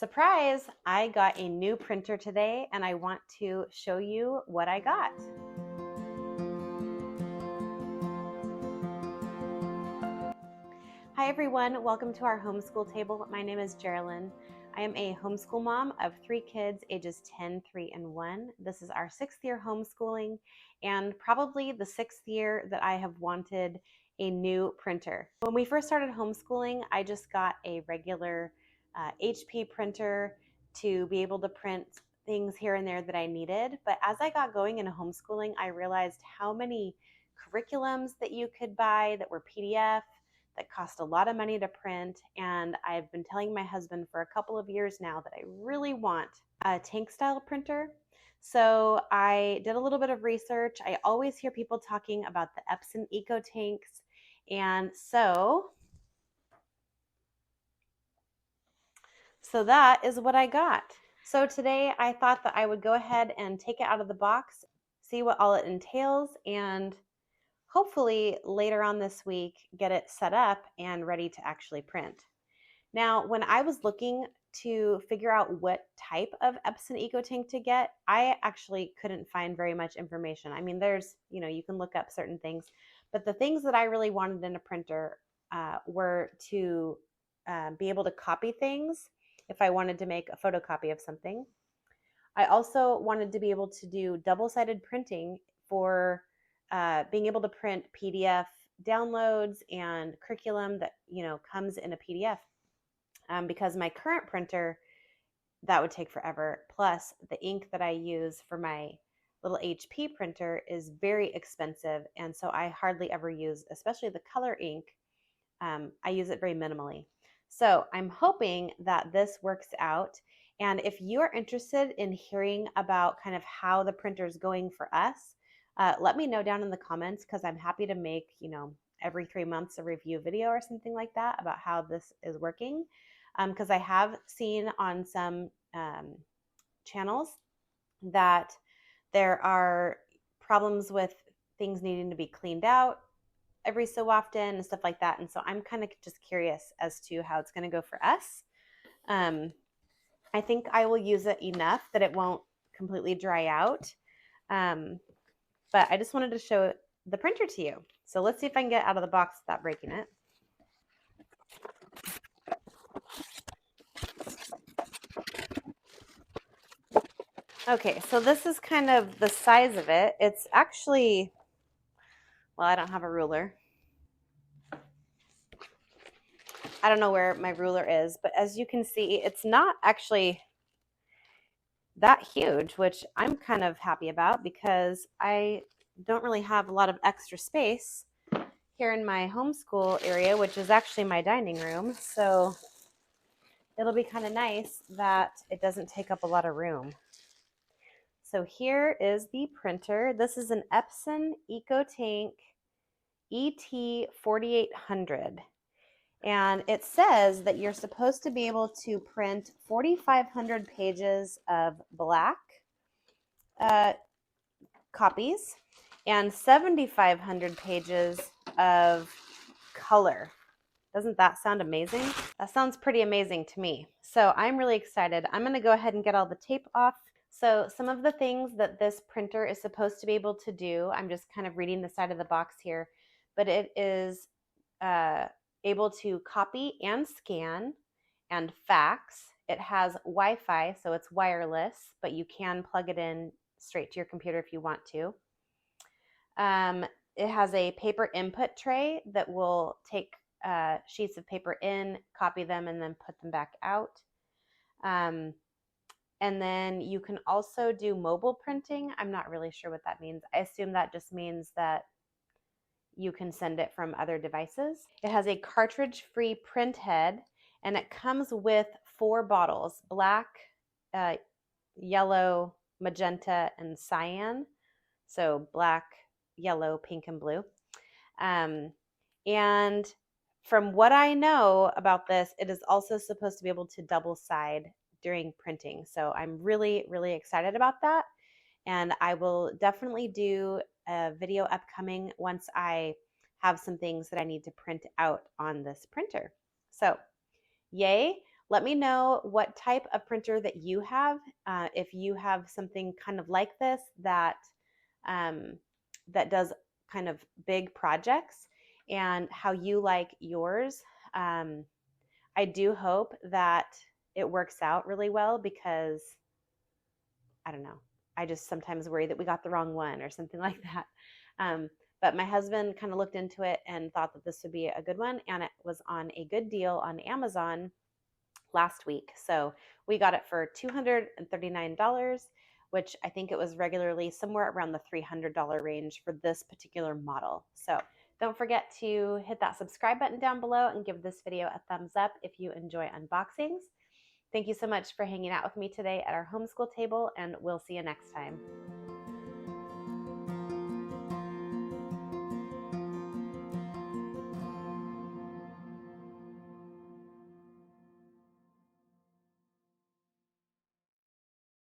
Surprise! I got a new printer today and I want to show you what I got. Hi everyone, welcome to our homeschool table. My name is Jerilyn. I am a homeschool mom of 3 kids ages 10, 3, and 1. This is our 6th year homeschooling and probably the 6th year that I have wanted a new printer. When we first started homeschooling, I just got a regular HP printer to be able to print things here and there that I needed. But as I got going into homeschooling, I realized how many curriculums that you could buy that were PDF that cost a lot of money to print. And I've been telling my husband for a couple of years now that I really want a tank style printer. So I did a little bit of research. I always hear people talking about the Epson Eco Tanks. And so that is what I got. So today I thought that I would go ahead and take it out of the box, see what all it entails, and hopefully later on this week get it set up and ready to actually print. Now, when I was looking to figure out what type of Epson EcoTank to get, I actually couldn't find very much information. I mean, there's, you can look up certain things, but the things that I really wanted in a printer were to be able to copy things if I wanted to make a photocopy of something. I also wanted to be able to do double-sided printing for being able to print PDF downloads and curriculum that comes in a PDF. Because my current printer, that would take forever. Plus, the ink that I use for my little HP printer is very expensive, and so I hardly ever use, especially the color ink. I use it very minimally. So I'm hoping that this works out. And if you are interested in hearing about kind of how the printer is going for us, let me know down in the comments, because I'm happy to make, every 3 months a review video or something like that about how this is working. Because I have seen on some channels that there are problems with things needing to be cleaned out every so often and stuff like that. And so I'm kind of just curious as to how it's going to go for us. I think I will use it enough that it won't completely dry out. But I just wanted to show the printer to you. So let's see if I can get it out of the box without breaking it. Okay, so this is kind of the size of it. It's actually, well, I don't have a ruler. I don't know where my ruler is, but as you can see, it's not actually that huge, which I'm kind of happy about because I don't really have a lot of extra space here in my homeschool area, which is actually my dining room. So it'll be kind of nice that it doesn't take up a lot of room. So here is the printer. This is an Epson EcoTank ET4800. And it says that you're supposed to be able to print 4,500 pages of black copies and 7,500 pages of color. Doesn't that sound amazing? That sounds pretty amazing to me. So I'm really excited. I'm going to go ahead and get all the tape off. So some of the things that this printer is supposed to be able to do, I'm just kind of reading the side of the box here, but it is able to copy and scan and fax. It has Wi-Fi, so it's wireless, but you can plug it in straight to your computer if you want to. It has a paper input tray that will take sheets of paper in, copy them, and then put them back out. And then you can also do mobile printing. I'm not really sure what that means. I assume that just means that you can send it from other devices. It has a cartridge-free print head, and it comes with 4 bottles: black, yellow, magenta, and cyan. So black, yellow, pink, and blue. And from what I know about this, it is also supposed to be able to double side during printing. So I'm really, really excited about that. And I will definitely do a video upcoming once I have some things that I need to print out on this printer. So yay. Let me know what type of printer that you have. If you have something kind of like this that that does kind of big projects, and how you like yours. I do hope that it works out really well, because I don't know. I just sometimes worry that we got the wrong one or something like that. But my husband kind of looked into it and thought that this would be a good one, and it was on a good deal on Amazon last week. So we got it for $239, which I think it was regularly somewhere around the $300 range for this particular model. So don't forget to hit that subscribe button down below and give this video a thumbs up if you enjoy unboxings. Thank you so much for hanging out with me today at our homeschool table, and we'll see you next time.